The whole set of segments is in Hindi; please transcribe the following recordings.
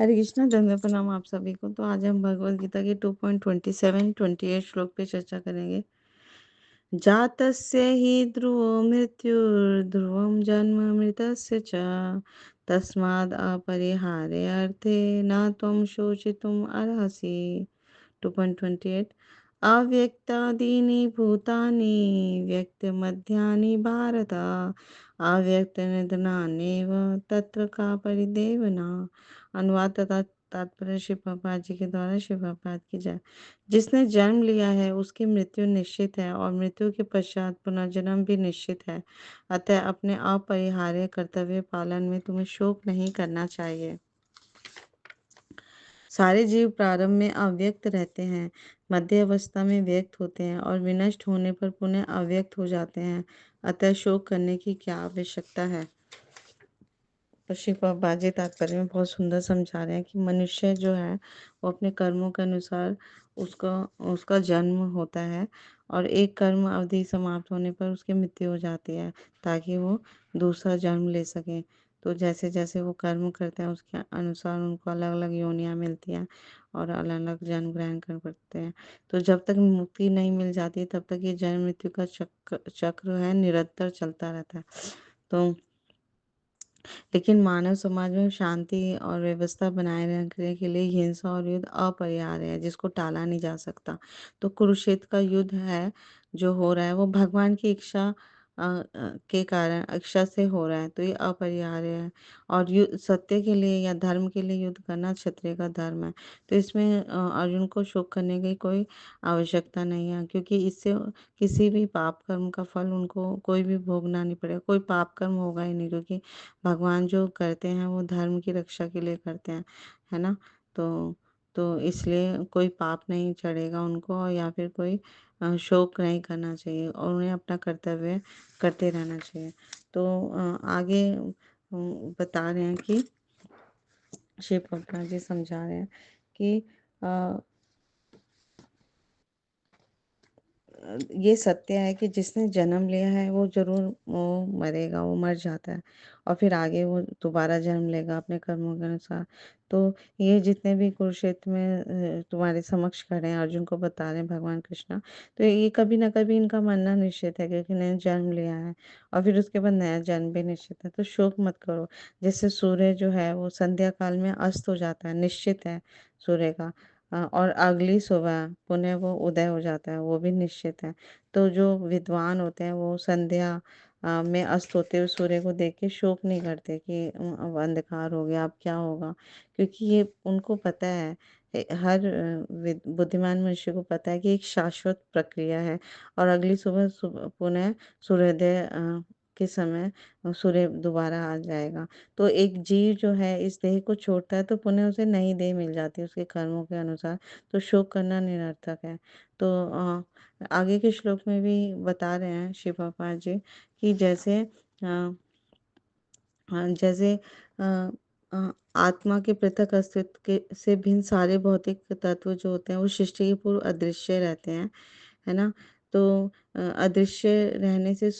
हरे कृष्णा, दंडवत प्रणाम आप सभी को। तो आज हम भगवद गीता के 2.27 28 श्लोक पे चर्चा करेंगे। जातस्य हि ध्रुवो मृत्युर्ध्रुवं जन्म मृतस्य च तस्माद् अपरिहार्य अर्थे न त्वं शोचितुम् अर्हसि। 2.28 अव्यक्तादीनि भूतानि व्यक्तमध्यानि भारत अव्यक्तनिधनान्येव तत्र का परिदेवना। अनुवाद तथा तात्पर्य श्री प्रभुपाद जी के द्वारा। श्री प्रभुपाद की जय। जिसने जन्म लिया है उसकी मृत्यु निश्चित है और मृत्यु के पश्चात पुनर्जन्म भी निश्चित है। अतः अपने अपरिहार्य कर्तव्य पालन में तुम्हें शोक नहीं करना चाहिए। सारे जीव प्रारंभ में अव्यक्त रहते हैं, मध्य अवस्था में व्यक्त होते हैं और विनष्ट होने पर पुनः अव्यक्त हो जाते हैं। अतः शोक करने की क्या आवश्यकता है। तो श्री प्रभुपाद जी तात्पर्य में बहुत सुंदर समझा रहे हैं कि मनुष्य जो है वो अपने कर्मों के अनुसार उसका उसका जन्म होता है और एक कर्म अवधि समाप्त होने पर उसकी मृत्यु हो जाती है ताकि वो दूसरा जन्म ले सके। तो जैसे जैसे वो कर्म करते हैं उसके अनुसार उनको अलग अलग योनियाँ मिलती हैं और अलग अलग जन्म ग्रहण कर पड़ते हैं। तो जब तक मुक्ति नहीं मिल जाती तब तक ये जन्म मृत्यु का चक्र है निरंतर चलता रहता है। तो लेकिन मानव समाज में शांति और व्यवस्था बनाए रखने के लिए हिंसा और युद्ध अपरिहार्य है, जिसको टाला नहीं जा सकता। तो कुरुक्षेत्र का युद्ध है जो हो रहा है वो भगवान की इच्छा के कारण इच्छा से हो रहा है, तो ये अपरिहार्य है। और युद्ध सत्य के लिए या धर्म के लिए युद्ध करना क्षत्रिय का धर्म है। तो इसमें अर्जुन को शोक करने की कोई आवश्यकता नहीं है, क्योंकि इससे किसी भी पाप कर्म का फल उनको कोई भी भोगना नहीं पड़ेगा। कोई पाप कर्म होगा ही नहीं, क्योंकि भगवान जो करते हैं वो धर्म की रक्षा के लिए करते हैं, है ना। तो इसलिए कोई पाप नहीं चढ़ेगा उनको और या फिर कोई शोक नहीं करना चाहिए और उन्हें अपना कर्तव्य करते रहना चाहिए। तो आगे बता रहे हैं कि शिव प्रभुपाद जी समझा रहे हैं कि अ, ये सत्य है कि जिसने जन्म लिया है वो जरूर वो मरेगा, वो मर जाता है और फिर आगे वो दोबारा जन्म लेगा अपने कर्मों के अनुसार। तो ये जितने भी कुरुक्षेत्र में तुम्हारे समक्ष खड़े हैं, अर्जुन को बता रहे हैं भगवान कृष्णा, तो ये कभी ना कभी इनका मरना निश्चित है, क्योंकि नया जन्म लिया है और फिर उसके बाद नया जन्म भी निश्चित है। तो शोक मत करो। जैसे सूर्य जो है वो संध्या काल में अस्त हो जाता है, निश्चित है सूर्य का। और अगली सुबह पुनः वो उदय हो जाता है, वो भी निश्चित है। तो जो विद्वान होते हैं वो संध्या में अस्त होते हुए सूर्य को देख के शोक नहीं करते कि अब अंधकार हो गया, अब क्या होगा, क्योंकि ये उनको पता है। हर बुद्धिमान मनुष्य को पता है कि एक शाश्वत प्रक्रिया है और अगली सुबह पुनः सूर्योदय के समय सूर्य दोबारा आ जाएगा। तो एक जीव जो है इस देह को छोड़ता है तो पुनः उसे नई देह मिल जाती है उसके कर्मों के अनुसार। तो शोक करना निरर्थक है। तो आगे के श्लोक में भी बता रहे हैं शिव पापा जी कि जैसे जैसे अ, आत्मा के पृथक अस्तित्व के से भिन्न सारे भौतिक तत्व जो होते हैं वो सृष्टि के पूर्व अदृश्य रहते हैं, है ना। तो अदृश्य रहने से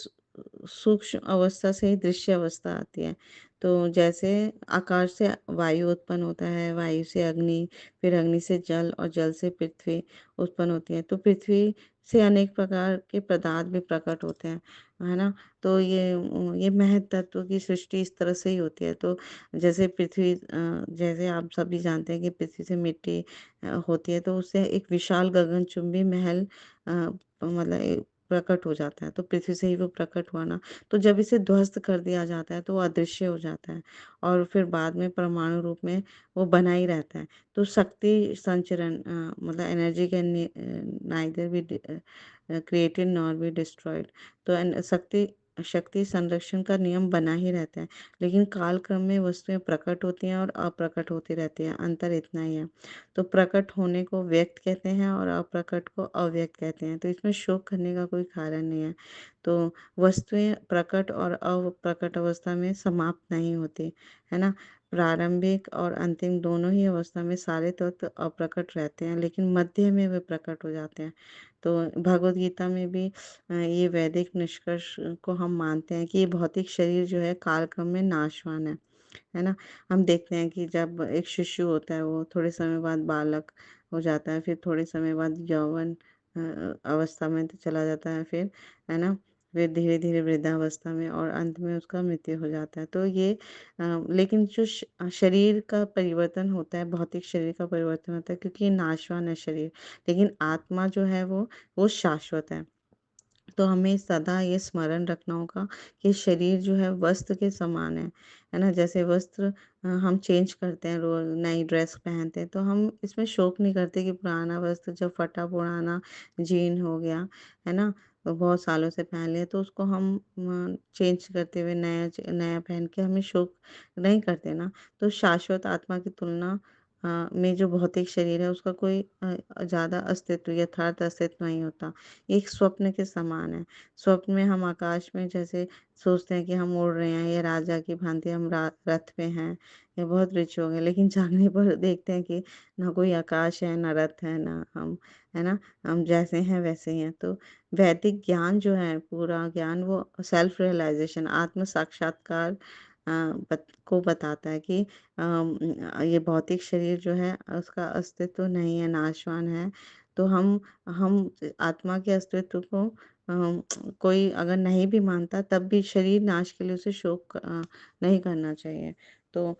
सूक्ष्म अवस्था से ही दृश्य अवस्था आती है। तो जैसे आकाश से वायु उत्पन्न होता है, वायु से अग्नि, फिर अग्नि से जल और जल से पृथ्वी उत्पन्न होती है। तो पृथ्वी से अनेक प्रकार के पदार्थ भी प्रकट होते हैं, है ना। तो ये महत तत्व की सृष्टि इस तरह से ही होती है। तो जैसे पृथ्वी जैसे आप सभी जानते हैं कि पृथ्वी से मिट्टी होती है, तो उससे एक विशाल गगनचुंबी महल मतलब प्रकट हो जाता है। तो पृथ्वी से ही वो प्रकट हुआ ना। तो जब इसे ध्वस्त कर दिया जाता है तो वो अदृश्य हो जाता है और फिर बाद में परमाणु रूप में वो बना ही रहता है। तो शक्ति संचरण मतलब energy can neither be created nor be destroyed. तो शक्ति शक्ति संरक्षण का नियम बना ही रहता है, लेकिन काल क्रम में वस्तुएं प्रकट होती हैं और अप्रकट होती रहती हैं, अंतर इतना ही है। तो प्रकट होने को व्यक्त कहते हैं और अप्रकट को अव्यक्त कहते हैं। तो इसमें शोक करने का कोई कारण नहीं है। तो वस्तुएं प्रकट और अप्रकट अवस्था में समाप्त नहीं होती, है ना। प्रारंभिक और अंतिम दोनों ही अवस्था में सारे तत्व अप्रकट रहते हैं, लेकिन मध्य में वे प्रकट हो जाते हैं। तो भगवत गीता में भी ये वैदिक निष्कर्ष को हम मानते हैं कि ये भौतिक शरीर जो है कालक्रम में नाशवान है। है ना? हम देखते हैं कि जब एक शिशु होता है वो थोड़े समय बाद बालक हो जाता है, फिर थोड़े समय बाद यौवन अवस्था में तो चला जाता है फिर, है ना? फिर धीरे-धीरे वृद्धावस्था में और अंत में उसका मृत्यु हो जाता है। तो ये लेकिन जो शरीर का परिवर्तन होता है, भौतिक शरीर का परिवर्तन होता है क्योंकि ये नाशवान है शरीर, लेकिन आत्मा जो है वो शाश्वत है। तो हमें सदा ये स्मरण रखना होगा कि शरीर जो है वस्त्र के समान है ना? जैसे वस्त्र हम चेंज करते हैं रोज़ नई ड्रेस पहनते हैं, तो हम इसमें शोक नहीं करते कि पुराना वस्त्र जब फटा-पुराना जीन हो गया, है ना? तो बहुत सालों से पहन लिया तो उसको हम चेंज करते हुए नया पहन के हमें शोक नहीं करते ना। तो शाश्वत आत्मा की तुलना में जो भौतिक शरीर है उसका कोई ज़्यादा अस्तित्व यथार्थ अस्तित्व नहीं होता। एक स्वप्न के समान है। स्वप्न में हम आकाश में जैसे सोचते हैं कि हम उड़ रहे हैं या राजा की भांति हम रथ पे हैं या बहुत रिच हो गए, लेकिन जागने पर देखते हैं कि ना कोई आकाश है, ना रथ है, ना हम, है ना? हम जैसे हैं वैसे ही हैं। तो वैदिक ज्ञान जो है, पूरा ज्ञान वो सेल्फ रियलाइज़ेशन आत्म साक्षात्कार को बताता है कि ये भौतिक शरीर जो है उसका अस्तित्व नहीं है, नाशवान है। तो हम आत्मा के अस्तित्व को कोई अगर नहीं भी मानता तब भी शरीर नाश के लिए उसे शोक नहीं करना चाहिए। तो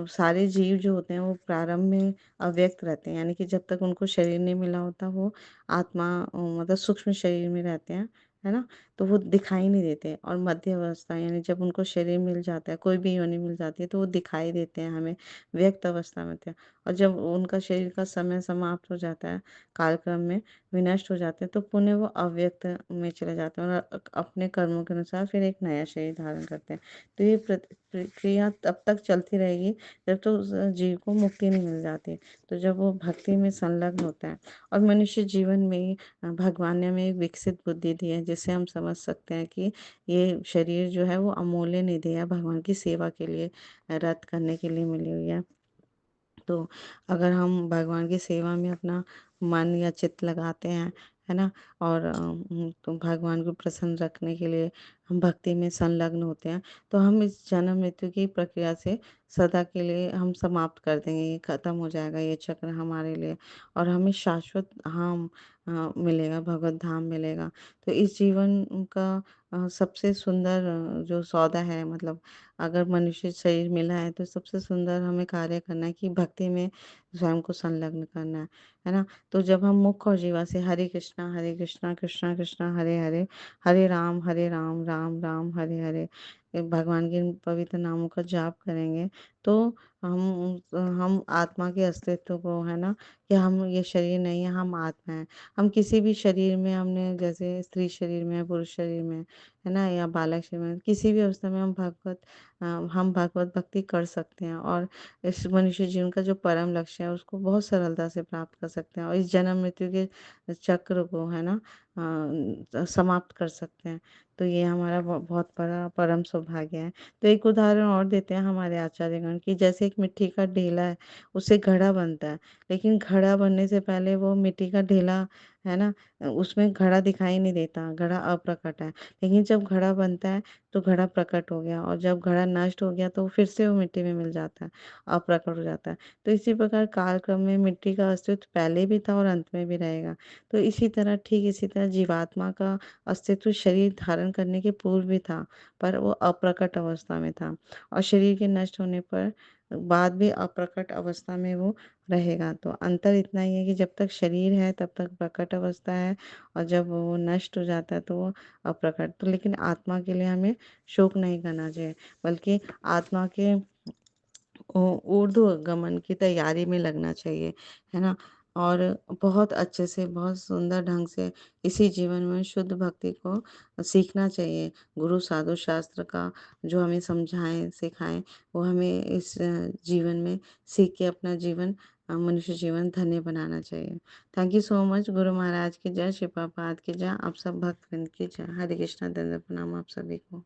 सारे जीव जो होते हैं वो प्रारंभ में अव्यक्त रहते हैं, यानी कि जब तक उनको शरीर नहीं मिला होता वो आत्मा मतलब सूक्ष्म शरीर में रहते हैं, है ना? तो वो दिखाई नहीं देते और मध्य अवस्था यानी जब उनको शरीर मिल जाता है, कोई भी योनि मिल जाती है तो वो दिखाई देते हैं हमें, व्यक्त अवस्था में होते हैं। और जब उनका शरीर का समय समाप्त हो जाता है, कालक्रम में विनष्ट हो जाते हैं तो पुनः वो अव्यक्त में चले जाते हैं और अपने कर्मों के अनुसार फिर एक नया शरीर धारण करते हैं। तो ये प्रक्रिया तब तक चलती रहेगी जब तक उस जीव को मुक्ति नहीं मिल जाती। तो जब वो भक्ति में संलग्न होता है और मनुष्य जीवन में भगवान ने हमें एक विकसित बुद्धि दी है जिससे हम समझ सकते हैं कि ये शरीर जो है वो अमूल्य निधि है, भगवान की सेवा के लिए रत करने के लिए मिली हुई है। तो अगर हम भगवान की सेवा में अपना मन या चित्त लगाते हैं, है ना? और तो भगवान को प्रसन्न रखने के लिए हम भक्ति में संलग्न होते हैं, तो हम इस जन्म मृत्यु की प्रक्रिया से सदा के लिए हम समाप्त कर देंगे, ये खत्म हो जाएगा ये चक्र हमारे लिए और हमें शाश्वत धाम मिलेगा, भगवत धाम मिलेगा। तो इस जीवन का सबसे सुंदर जो सौदा है मतलब अगर मनुष्य शरीर मिला है तो सबसे सुंदर हमें कार्य करना है कि भक्ति में स्वयं को संलग्न करना है ना? तो जब हम मुख और जीवा से हरे कृष्णा कृष्णा कृष्णा हरे हरे, हरे राम राम राम हरे हरे भगवान के इन पवित्र नामों का जाप करेंगे तो हम आत्मा के अस्तित्व को, है ना, कि हम ये शरीर नहीं है, हम आत्मा है। हम किसी भी शरीर में हमने जैसे स्त्री शरीर में है, पुरुष शरीर में है ना, या बालक शरीर में, किसी भी अवस्था में हम भगवत भक्ति कर सकते हैं और इस मनुष्य जीवन का जो परम लक्ष्य है उसको बहुत सरलता से प्राप्त कर सकते हैं और इस जन्म मृत्यु के चक्र को, है ना, समाप्त कर सकते हैं। तो ये हमारा बहुत बड़ा परम सौभाग्य है। तो एक उदाहरण और देते हैं हमारे आचार्यगण की, जैसे एक मिट्टी का ढेला है, उससे घड़ा बनता है, लेकिन घड़ा बनने से पहले वो मिट्टी का ढेला, है ना, उसमें घड़ा दिखाई नहीं देता, घड़ा अप्रकट है। लेकिन जब घड़ा बनता है तो घड़ा प्रकट हो गया और जब घड़ा नष्ट हो गया तो फिर से वो मिट्टी में मिल जाता है, अप्रकट हो जाता है। तो इसी प्रकार कालक्रम में मिट्टी का अस्तित्व पहले भी था और अंत में भी रहेगा। तो ठीक इसी तरह जीवात्मा का अस्तित्व शरीर धारण करने के पूर्व भी था, पर वो अप्रकट अवस्था में था और शरीर के नष्ट होने पर बाद भी अप्रकट अवस्था में वो रहेगा। तो अंतर इतना ही है कि जब तक शरीर है तब तक प्रकट अवस्था है और जब वो नष्ट हो जाता है तो वो अप्रकट। तो लेकिन आत्मा के लिए हमें शोक नहीं करना चाहिए, बल्कि आत्मा के ऊर्ध्व गमन की तैयारी में लगना चाहिए, है ना? और बहुत अच्छे से, बहुत सुंदर ढंग से इसी जीवन में शुद्ध भक्ति को सीखना चाहिए। गुरु साधु शास्त्र का जो हमें समझाएँ, सिखाएँ, वो हमें इस जीवन में सीख के अपना जीवन मनुष्य जीवन धन्य बनाना चाहिए। Thank you so much. Guru Maharaj की जय, श्री प्रभुपाद की जय, आप सब भक्तवृंद की जय। हरे कृष्णा, दंडवत प्रणाम आप सभी को।